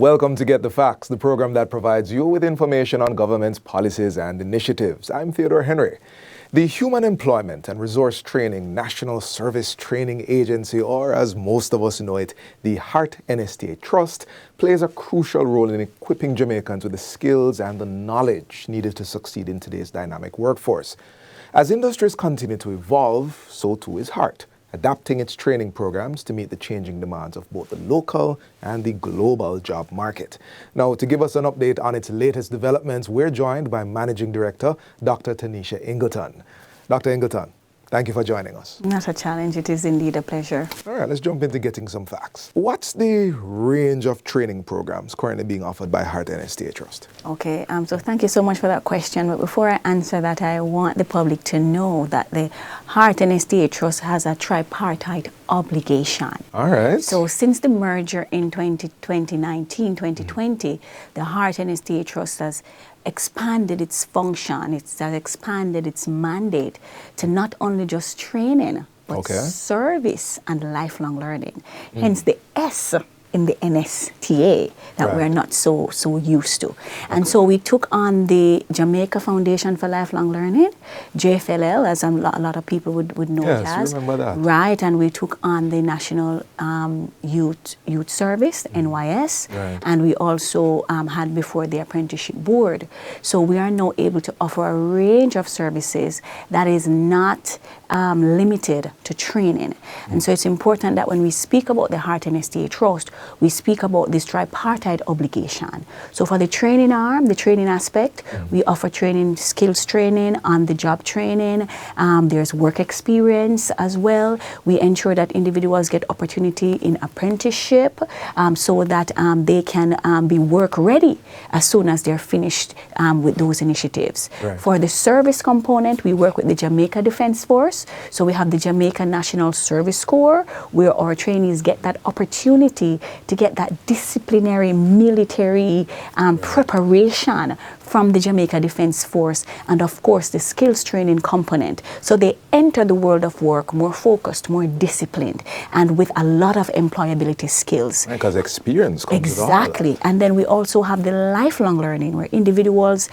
Welcome to Get the Facts, the program that provides you with information on government's policies and initiatives. I'm Theodore Henry. The Human Employment and Resource Training National Service Training Agency, or as most of us know it, the HEARTNSTA Trust, plays a crucial role in equipping Jamaicans with the skills and the knowledge needed to succeed in today's dynamic workforce. As industries continue to evolve, so too is HEART, adapting its training programs to meet the changing demands of both the local and the global job market. Now, to give us an update on its latest developments, we're joined by Managing Director, Dr. Tanisha Ingleton. Dr. Ingleton, thank you for joining us. Not a challenge, it is indeed a pleasure. All right, let's jump into getting some facts. What's the range of training programs currently being offered by HEARTNSTA Trust? Okay, so thank you so much for that question. But before I answer that, I want the public to know that the HEARTNSTA Trust has a tripartite obligation. All right. So since the merger in 2020, the HEARTNSTA Trust has expanded its function, it has expanded its mandate to not only just training, but service and lifelong learning. Hence the S in the NSTA that we're not so used to. And so we took on the Jamaica Foundation for Lifelong Learning, JFLL, as a lot of people would know it as. Yes, remember that. Right, and we took on the National Youth Service, NYS, and we also had before the Apprenticeship Board. So we are now able to offer a range of services that is not limited to training. And so it's important that when we speak about the HEARTNSTA Trust, we speak about this tripartite obligation. So for the training arm, the training aspect, we offer training, skills training, on-the-job training. There's work experience as well. We ensure that individuals get opportunity in apprenticeship so that they can be work ready as soon as they're finished with those initiatives. For the service component, we work with the Jamaica Defense Force. So we have the Jamaica National Service Corps, where our trainees get that opportunity to get that disciplinary military preparation from the Jamaica Defense Force, and of course the skills training component. So they enter the world of work more focused, more disciplined, and with a lot of employability skills. Because experience comes with all of that. Exactly. And then we also have the lifelong learning, where individuals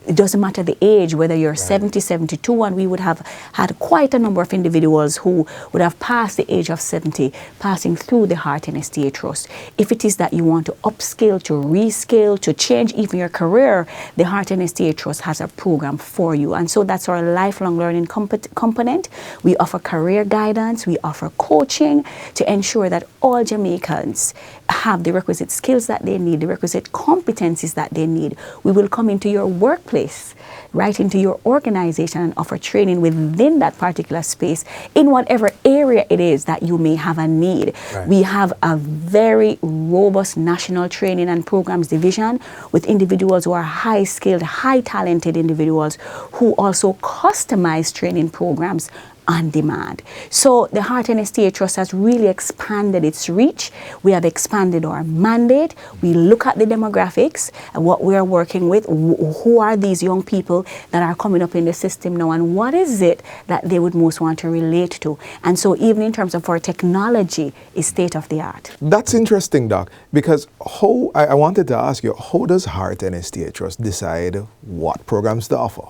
it doesn't matter the age, whether you're 70, 72, and we would have had quite a number of individuals who would have passed the age of 70, passing through the HEARTNSTA Trust. If it is that you want to upskill, to reskill, to change even your career, the HEARTNSTA Trust has a program for you. And so that's our lifelong learning component. We offer career guidance, we offer coaching to ensure that all Jamaicans have the requisite skills that they need, the requisite competencies that they need. We will come into your workplace, right into your organization, and offer training within that particular space in whatever area it is that you may have a need. We have a very robust national training and programs division with individuals who are high skilled, high talented individuals who also customize training programs on demand. So the HEARTNSTA Trust has really expanded its reach. We have expanded our mandate. We look at the demographics and what we are working with. Who are these young people that are coming up in the system now, and what is it that they would most want to relate to? And so even in terms of our technology is state of the art. That's interesting, Doc, because I wanted to ask you, how does HEARTNSTA Trust decide what programs to offer?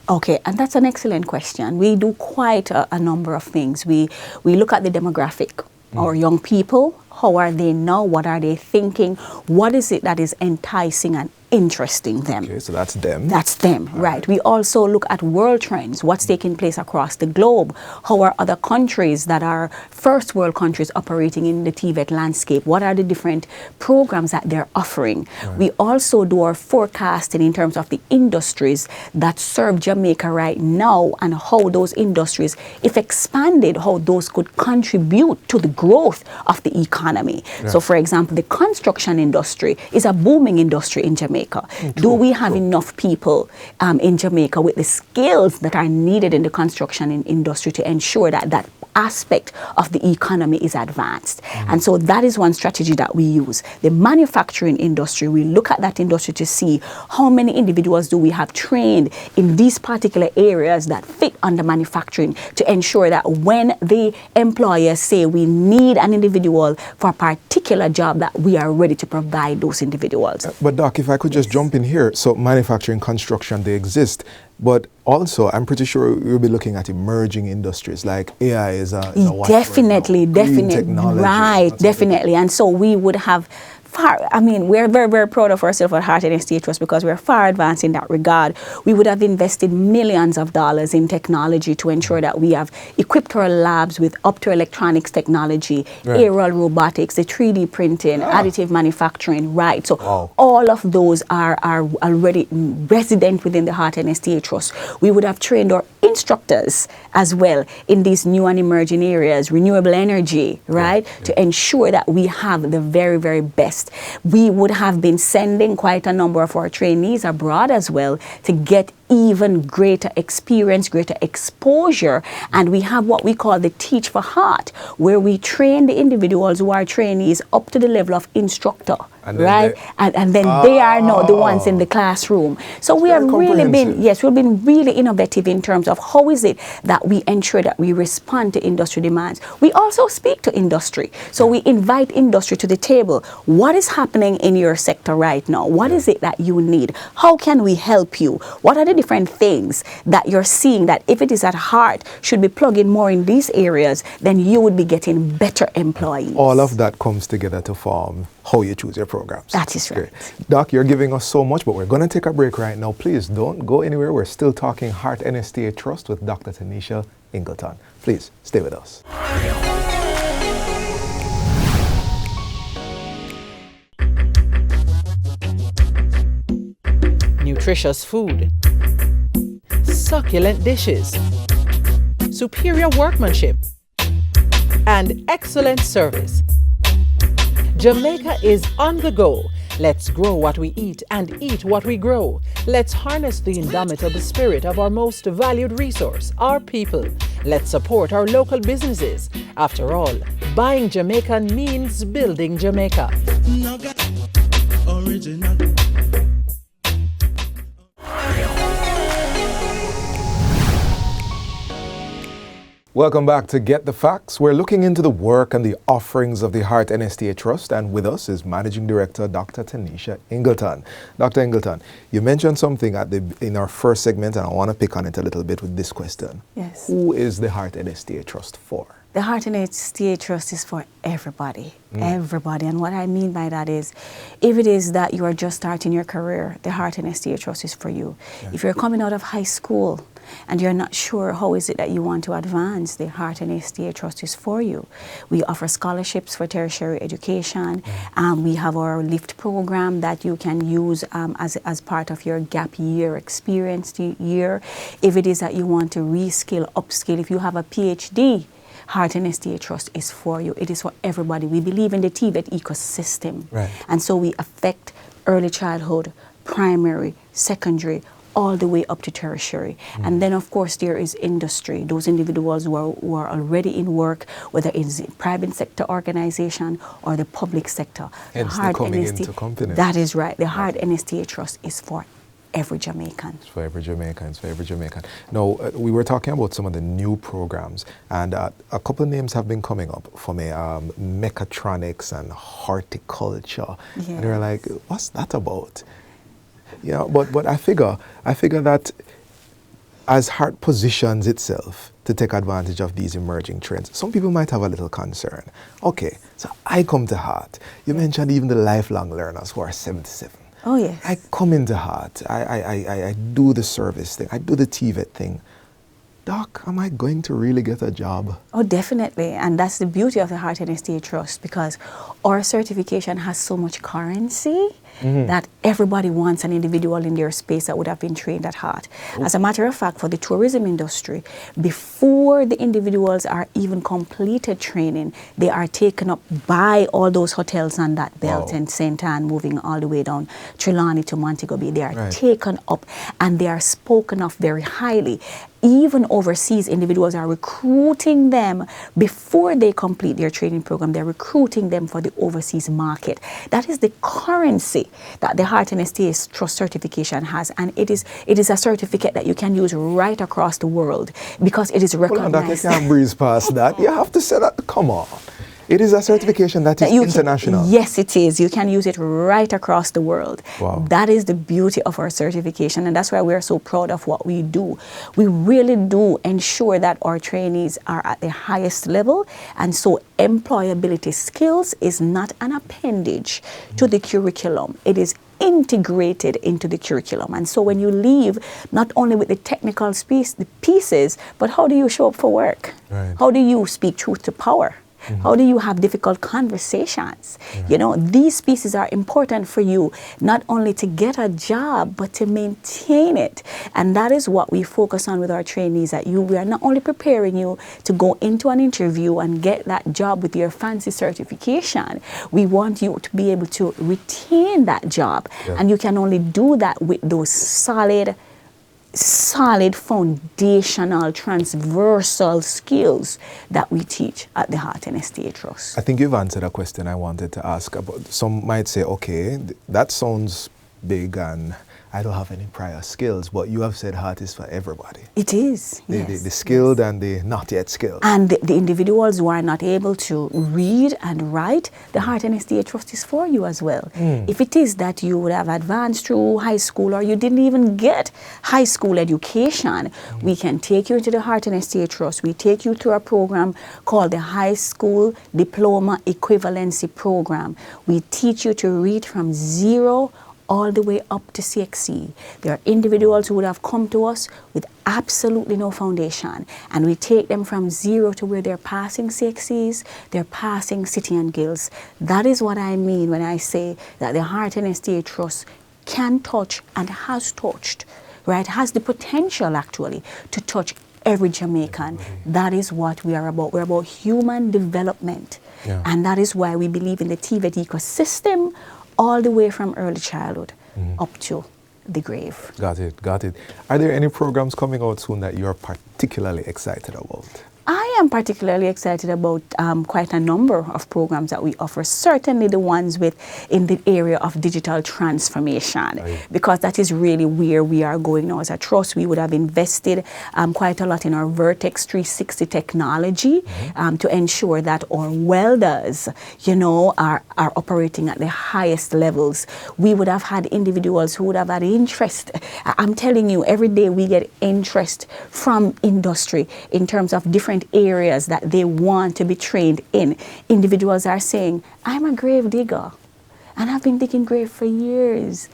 Okay, and that's an excellent question. We do quite a number of things. We look at the demographic, our young people. How are they now? What are they thinking? What is it that is enticing and interesting them? Okay, so that's them. That's them, right. We also look at world trends, what's taking place across the globe. How are other countries that are first world countries operating in the TVET landscape? What are the different programs that they're offering? We also do our forecasting in terms of the industries that serve Jamaica right now, and how those industries, if expanded, how those could contribute to the growth of the economy. So for example, the construction industry is a booming industry in Jamaica. Jamaica? Do we have enough people in Jamaica with the skills that are needed in the construction industry to ensure that that aspect of the economy is advanced? And so that is one strategy that we use. The manufacturing industry, we look at that industry to see how many individuals do we have trained in these particular areas that fit under manufacturing, to ensure that when the employers say we need an individual for a particular job, that we are ready to provide those individuals. But Doc, if I could just jump in here. So manufacturing, construction, they exist. But also, I'm pretty sure we'll be looking at emerging industries like AI is a definitely, right, definitely. And so we would have we're very, very proud of ourselves at HEARTNSTA Trust because we're far advanced in that regard. We would have invested millions of dollars in technology to ensure that we have equipped our labs with optoelectronics technology, aerial robotics, the 3D printing, additive manufacturing, right? So all of those are already resident within the HEARTNSTA Trust. We would have trained our instructors as well in these new and emerging areas, renewable energy, right? To ensure that we have the very, very best. We would have been sending quite a number of our trainees abroad as well to get even greater experience, greater exposure. And we have what we call the Teach for Heart, where we train the individuals who are trainees up to the level of instructor, right? And then they are now the ones in the classroom. So we have really been, we've been really innovative in terms of how is it that we ensure that we respond to industry demands. We also speak to industry. So we invite industry to the table. What is happening in your sector right now? What is it that you need? How can we help you? What are the different things that you're seeing that if it is at heart should be plugging more in these areas, then you would be getting better employees. All of that comes together to form how you choose your programs. That is right. Great. Doc, you're giving us so much, but we're going to take a break right now. Please don't go anywhere. We're still talking HEARTNSTA Trust with Dr. Tanisha Ingleton. Please stay with us. Nutritious food, succulent dishes, superior workmanship, and excellent service. Jamaica is on the go. Let's grow what we eat and eat what we grow. Let's harness the indomitable spirit of our most valued resource, our people. Let's support our local businesses. After all, buying Jamaican means building Jamaica. Original. Welcome back to Get the Facts. We're looking into the work and the offerings of the HEARTNSTA Trust, and with us is Managing Director Dr. Tanisha Ingleton. Dr. Ingleton, you mentioned something in our first segment, and I want to pick on it a little bit with this question. Yes. Who is the HEARTNSTA Trust for? The HEARTNSTA Trust is for everybody, everybody. And what I mean by that is, if it is that you are just starting your career, the HEARTNSTA Trust is for you. Yeah. If you're coming out of high school and you're not sure how is it that you want to advance, the HEARTNSTA Trust is for you. We offer scholarships for tertiary education. We have our LIFT program that you can use as part of your gap year experience year. If it is that you want to reskill, upskill, if you have a PhD, HEARTNSTA Trust is for you. It is for everybody. We believe in the TVET ecosystem. Right. And so we affect early childhood, primary, secondary, all the way up to tertiary. And then, of course, there is industry, those individuals who are already in work, whether it's the private sector organization or the public sector. Hence the coming into company. That is right. The HEARTNSTA Trust is for every Jamaican. It's for every Jamaican. It's for every Jamaican. Now, we were talking about some of the new programs, and a couple of names have been coming up for me, mechatronics and horticulture. Yes. And they're like, what's that about? Yeah, but I figure that as HEART positions itself to take advantage of these emerging trends, some people might have a little concern. Okay, so I come to HEART. You mentioned even the lifelong learners who are 77. Oh, yes. I come into HEART. I do the service thing. I do the TVET thing. Doc, am I going to really get a job? Oh, definitely. And that's the beauty of the HEARTNSTA Trust, because our certification has so much currency that everybody wants an individual in their space that would have been trained at heart. As a matter of fact, for the tourism industry, before the individuals are even completed training, they are taken up by all those hotels on that belt in St. Anne, moving all the way down Trelawney to Montego Bay. They are taken up and they are spoken of very highly. Even overseas, individuals are recruiting them before they complete their training program. They're recruiting them for the overseas market. That is the currency that the HEARTNSTA Trust certification has, and it is a certificate that you can use right across the world because it is recognized. Hold on, Doc, you can't breeze past that. You have to say that. Come on. It is a certification that is international. Yes, it is. You can use it right across the world. Wow. That is the beauty of our certification, and that's why we're so proud of what we do. We really do ensure that our trainees are at the highest level, and so employability skills is not an appendage to the curriculum. It is integrated into the curriculum. And so when you leave, not only with the technical the pieces, but how do you show up for work? Right. How do you speak truth to power? How do you have difficult conversations? You know, these pieces are important for you, not only to get a job, but to maintain it. And that is what we focus on with our trainees, that we are not only preparing you to go into an interview and get that job with your fancy certification, we want you to be able to retain that job. And you can only do that with those solid foundational transversal skills that we teach at the HEARTNSTA Trust. I think you've answered a question I wanted to ask about. Some might say, okay, that sounds big and I don't have any prior skills, but you have said heart is for everybody. It is, yes. The skilled and the not yet skilled. And the individuals who are not able to read and write, the HEARTNSTA Trust is for you as well. If it is that you would have advanced through high school or you didn't even get high school education, we can take you into the HEARTNSTA Trust. We take you through a program called the High School Diploma Equivalency Program. We teach you to read from 0 all the way up to CXC. There are individuals who would have come to us with absolutely no foundation, and we take them from 0 to where they're passing CXCs, they're passing City and Guilds. That is what I mean when I say that the HEARTNSTA Trust can touch and has touched, right, has the potential actually to touch every Jamaican. That is what we are about. We're about human development. And that is why we believe in the TVET ecosystem, all the way from early childhood up to the grave. Got it, got it. Are there any programs coming out soon that you're particularly excited about? I am particularly excited about quite a number of programs that we offer, certainly the ones in the area of digital transformation, because that is really where we are going now as a trust. We would have invested quite a lot in our Vertex 360 technology to ensure that our welders, you know, are operating at the highest levels. We would have had individuals who would have had interest. I'm telling you, every day we get interest from industry in terms of different areas that they want to be trained in. Individuals are saying, I'm a grave digger and I've been digging grave for years.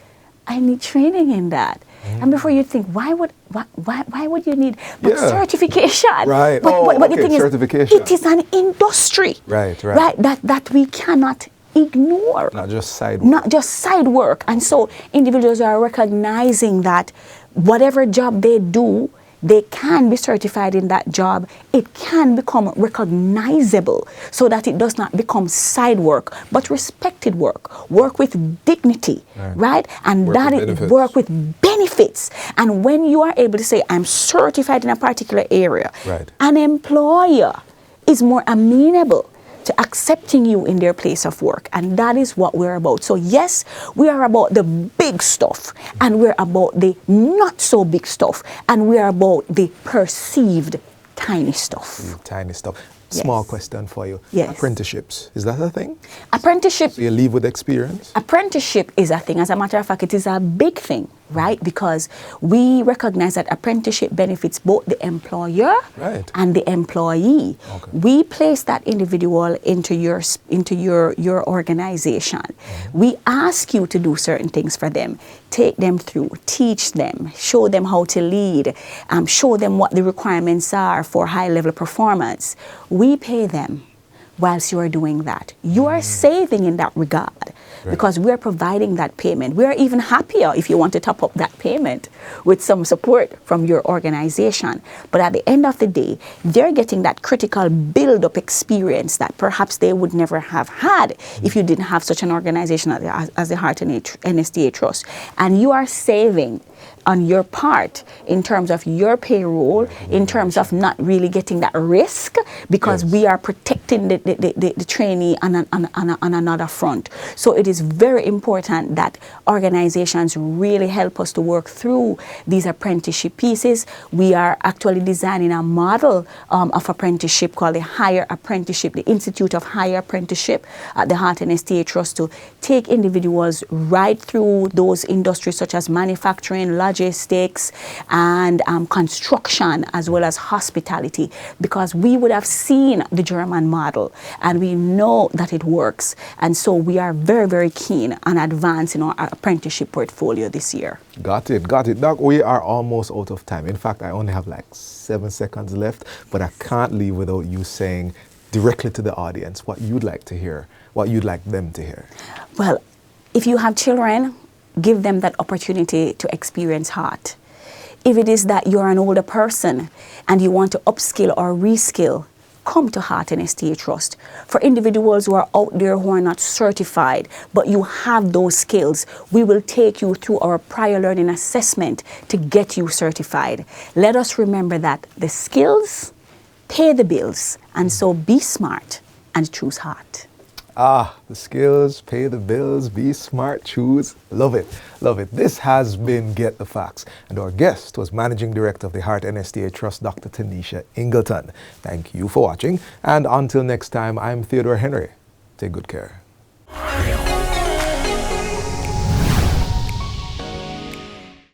I need training in that. And before you think, why would you need certification? Right. But the thing certification. is, it is an industry. Right. That we cannot ignore. Not just side work. Not just side work. And so individuals are recognizing that whatever job they do, they can be certified in that job. It can become recognizable so that it does not become side work, but respected work. Work with dignity, right? And work that is work with benefits. And when you are able to say, I'm certified in a particular area, an employer is more amenable to accepting you in their place of work. And that is what we're about. So yes, we are about the big stuff, and we're about the not so big stuff, and we are about the perceived tiny stuff. Tiny stuff. Small question for you. Yes. Apprenticeships, is that a thing? Apprenticeship. So you leave with experience? Apprenticeship is a thing. As a matter of fact, it is a big thing right? Because we recognize that apprenticeship benefits both the employer and the employee. We place that individual into your organization. We ask you to do certain things for them, take them through, teach them, show them how to lead, show them what the requirements are for high-level performance. We pay them whilst you are doing that. You are saving in that regard because we are providing that payment. We are even happier if you want to top up that payment with some support from your organization. But at the end of the day, they're getting that critical build-up experience that perhaps they would never have had if you didn't have such an organization as the HEARTNSTA Trust. And you are saving on your part in terms of your payroll, in terms of not really getting that risk, because we are protecting the trainee on another front. So it is very important that organizations really help us to work through these apprenticeship pieces. We are actually designing a model of apprenticeship called the Higher Apprenticeship, the Institute of Higher Apprenticeship at the HEARTNSTA Trust, to take individuals right through those industries such as manufacturing, logistics, and construction, as well as hospitality, because we would have seen the German model and we know that it works. And so we are very, very keen on advancing our apprenticeship portfolio this year. Got it. Doc, we are almost out of time. In fact, I only have like 7 seconds left, but I can't leave without you saying directly to the audience what you'd like to hear, what you'd like them to hear. Well, if you have children, give them that opportunity to experience HEART. If it is that you're an older person and you want to upskill or reskill, come to HEARTNSTA Trust. For individuals who are out there who are not certified, but you have those skills, we will take you through our prior learning assessment to get you certified. Let us remember that the skills pay the bills, and so be smart and choose HEART. The skills, pay the bills, be smart, choose. Love it. This has been Get the Facts. And our guest was Managing Director of the HEARTNSTA Trust, Dr. Tanisha Ingleton. Thank you for watching. And until next time, I'm Theodore Henry. Take good care.